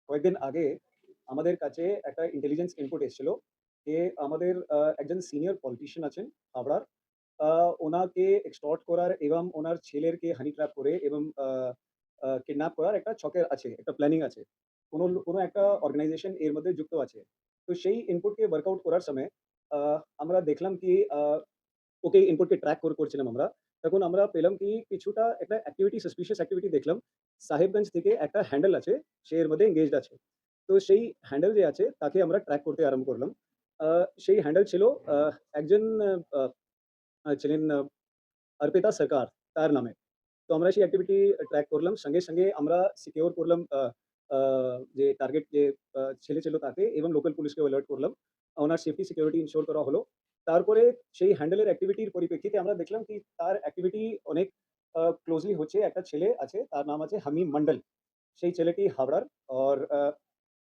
কয়েকদিন আগে আমাদের কাছে একটা ইন্টেলিজেন্স ইনপুট এসেছিল যে আমাদের একজন সিনিয়র পলিটিশিয়ান আছেন হাবড়ার। আ ওনাকে এক্সটর্ট করার এবং ওনার ছেলেরকে হানি ট্র্যাপ করে এবং কিডন্যাপ করার একটা ছকে আছে, একটা প্ল্যানিং আছে। কোনো একটা অর্গানাইজেশন এর মধ্যে যুক্ত আছে। তো সেই ইনপুটকে ওয়ার্কআউট করার সময় আ আমরা দেখলাম কি ওকে ইনপুটকে ট্র্যাক করছিলাম আমরা। তখন আমরা পেলাম কি কিছুটা একটা অ্যাক্টিভিটি সাসপিশিয়াস অ্যাক্টিভিটি দেখলাম। সাহেবগঞ্জ থেকে একটা হ্যান্ডেল আছে, সে এর মধ্যে এনগেজড আছে। তো সেই হ্যান্ডেল যে আছে তাকে আমরা ট্র্যাক করতে আরম্ভ করলাম। আ সেই হ্যান্ডেল ছিল আ একজন আ ছিলেন অর্পিতা সরকার তার নামে। তো আমরা সেই অ্যাক্টিভিটি ট্র্যাক করলাম। সঙ্গে আমরা সিকিউর করলাম আ যে টার্গেট যে ছেলে ছিল তাকে এবং লোকাল পুলিশকে অ্যালার্ট করলাম। ওনার সেফটি সিকিউরিটি ইনশিওর করা হলো। তারপরে সেই হ্যান্ডেলের অ্যাক্টিভিটির পরিপ্রেক্ষিতে আমরা দেখলাম কি তার অ্যাক্টিভিটি অনেক ক্লোজলি হচ্ছে। একটা ছেলে আছে, তার নাম আছে হামিম মন্ডল। সেই ছেলেটি হাবড়ার और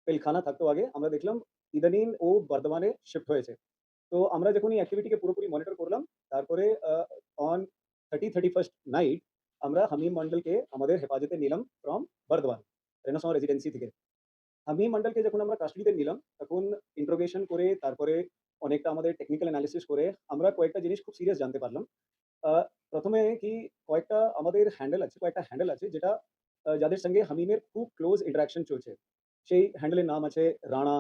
পিলখানা থাকতো আগে। আমরা দেখলাম ইদানিং ও বর্ধমানে শিফট হয়েছে। তো আমরা যখন এই অ্যাক্টিভিটিকে পুরোপুরি মনিটর করলাম, তারপরে অন 31st নাইট আমরা হামিম মন্ডলকে আমাদের হেফাজতে নিলাম ফ্রম বর্ধমান, রেনেসাঁ রেসিডেন্সি থেকে। হামিম মন্ডলকে যখন আমরা কাস্টডিতে নিলাম, তখন ইন্টারোগেশন করে তারপরে অনেকটা আমাদের টেকনিক্যাল এনালিসিস করে আমরা কয়েকটা জিনিস খুব সিরিয়াস জানতে পারলাম। আ ১ম এ কি কয়েকটা হ্যান্ডেল আছে যেটা যাদের সঙ্গে হামিমের খুব ক্লোজ ইন্টারেকশন চলছে। সেই হ্যান্ডেলের নাম আছে রানা,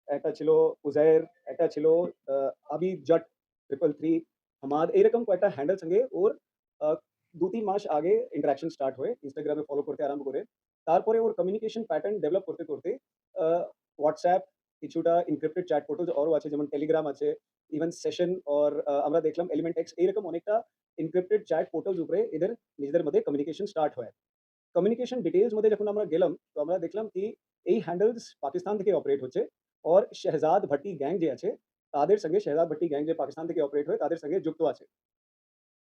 একটা ছিল উজাইর, একটা ছিল আ আবিদ জট 333, হামাদ, এরকম কয়েকটা হ্যান্ডেল সঙ্গে ওর আ ২-৩ মাস আগে ইন্টারেকশন স্টার্ট হয়। Instagram এ ফলো করতে আরম্ভ করে। তারপরে ওর কমিউনিকেশন প্যাটার্ন ডেভেলপ করতে আ WhatsApp, কিছুটা এনক্রিপ্টেড চ্যাট পোর্টালস আরও আছে, যেমন Telegram আছে, ইভেন সেশন আমরা দেখলাম Element X, এইরকম অনেকটা এনক্রিপ্টেড চ্যাট পোর্টালস উপরে এদের নিজেদের মধ্যে কমিউনিকেশন স্টার্ট হয়। কমিউনিকেশন ডিটেইলস মধ্যে যখন আমরা গেলাম, তো আমরা দেখলাম কি এই হ্যান্ডেলস পাকিস্তান থেকে অপারেট হচ্ছে और শেহজাদ ভট্টি গ্যাং যে আছে, তাদের সঙ্গে শেহজাদ ভট্টি গ্যাং যে পাকিস্তান থেকে অপারেট হয় তাদের সঙ্গে যুক্ত আছে।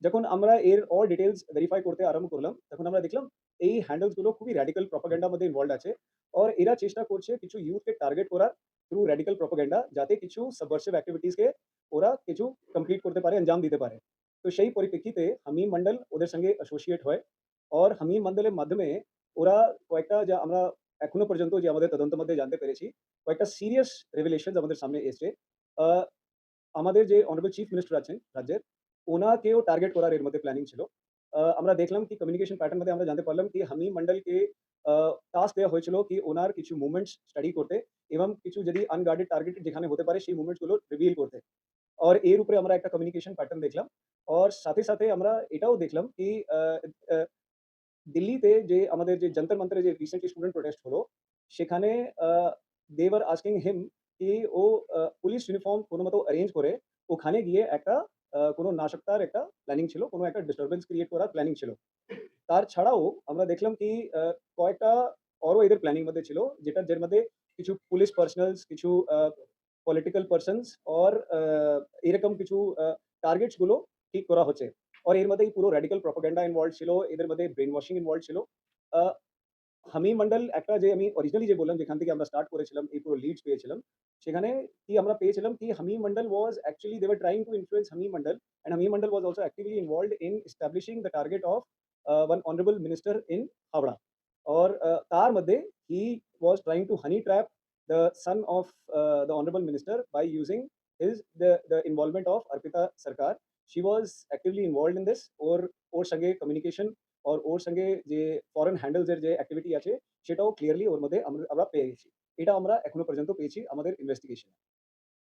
যখন আমরা এর ডিটেইলস ভেরিফাই করতে আরম্ভ করলাম, তখন আমরা দেখলাম এই হ্যান্ডেলস গুলো খুবই র‍্যাডিক্যাল প্রপাগান্ডার মধ্যে ইনভলভড আছে। এরা চেষ্টা করছে কিছু ইউথকে টার্গেট করার থ্রু র‍্যাডিক্যাল প্রপাগান্ডা, যাতে কিছু সাবভার্সিভ অ্যাক্টিভিটিস কে ওরা কিছু কমপ্লিট করতে পারে, আঞ্জাম দিতে পারে। তো সেই পরিপ্রেক্ষিতে হামিম মন্ডল ওদের সঙ্গে অ্যাসোসিয়েট হয়। হামিম মন্ডলের মাধ্যমে ওরা কয়েকটা, যা আমরা এখনো পর্যন্ত যে আমাদের তদন্তের মধ্যে জানতে পেরেছি, কয়েকটা সিরিয়াস রেভেলেশনস আমাদের সামনে এসছে। আ আমাদের যে অনারেবল চিফ মিনিস্টার আছেন রাজ্যের, ওনাকেও টার্গেট করার এর মধ্যে প্ল্যানিং ছিল। আমরা দেখলাম কি কমিউনিকেশন প্যাটার্ন মধ্যে আমরা জানতে পারলাম কি হামিম মন্ডলকে টাস্ক দেওয়া হয়েছিল কি ওনার কিছু মুভমেন্টস স্টাডি করতে এবং কিছু যদি আনগার্ডেড টার্গেটেড যেখানে হতে পারে সেই মুভমেন্টস গুলো রিভিল করতে। এর উপরে আমরা একটা কমিউনিকেশন প্যাটার্ন দেখলাম। সাথে আমরা এটাও দেখলাম কি আ আ দিল্লিতে যে আমাদের যে জন্তর মন্তরে যে রিসেন্টলি স্টুডেন্ট প্রোটেস্ট হলো, সেখানে আ দে ওয়ার আস্কিং হিম কি ও পুলিশ ইউনিফর্ম কোনমতো অ্যারেঞ্জ করে ওখানে গিয়ে একটা কোনো নাশকতার একটা প্ল্যানিং ছিল, কোনো একটা ডিস্টার্বেন্স ক্রিয়েট করার প্ল্যানিং ছিল। তার ছাড়াও আমরা দেখলাম কি কয়েকটা এদের প্ল্যানিং মধ্যে ছিল, যের মধ্যে কিছু পুলিশ পার্সোনালস, কিছু পলিটিক্যাল পারসনস এরকম কিছু টার্গেটস গুলো ঠিক করা হচ্ছে। এর মধ্যে এই পুরো র‍্যাডিক্যাল প্রপাগান্ডা ইনভলভড ছিল, এদের মধ্যে ব্রেইন ওয়াশিং ইনভলভড ছিল। আ হামিম মন্ডল একটা, যে আমি অরিজিনালি যে বললাম যেখান থেকে আমরা স্টার্ট করেছিলাম, এই পুরো লিডস পেয়েছিলাম। সেখানে কি আমরা পেয়েছিলাম কি Hamim Mondal was actually they were trying to influence Hamim Mondal, and Hamim Mondal was also actively involved in establishing the target of one honorable minister in Havra. তার মধ্যে he was trying to honey trap the son of the honorable minister by using the involvement of Arpita Sarkar. She was actively involved in this. ওর সঙ্গে communication ওর সঙ্গে যে foreign handles এর যে activity আছে সেটাও clearly ওর মধ্যে আমরা পেয়ে গেছি। এটা আমরা এখনো পর্যন্ত পেয়েছি আমাদের ইনভেস্টিগেশনে।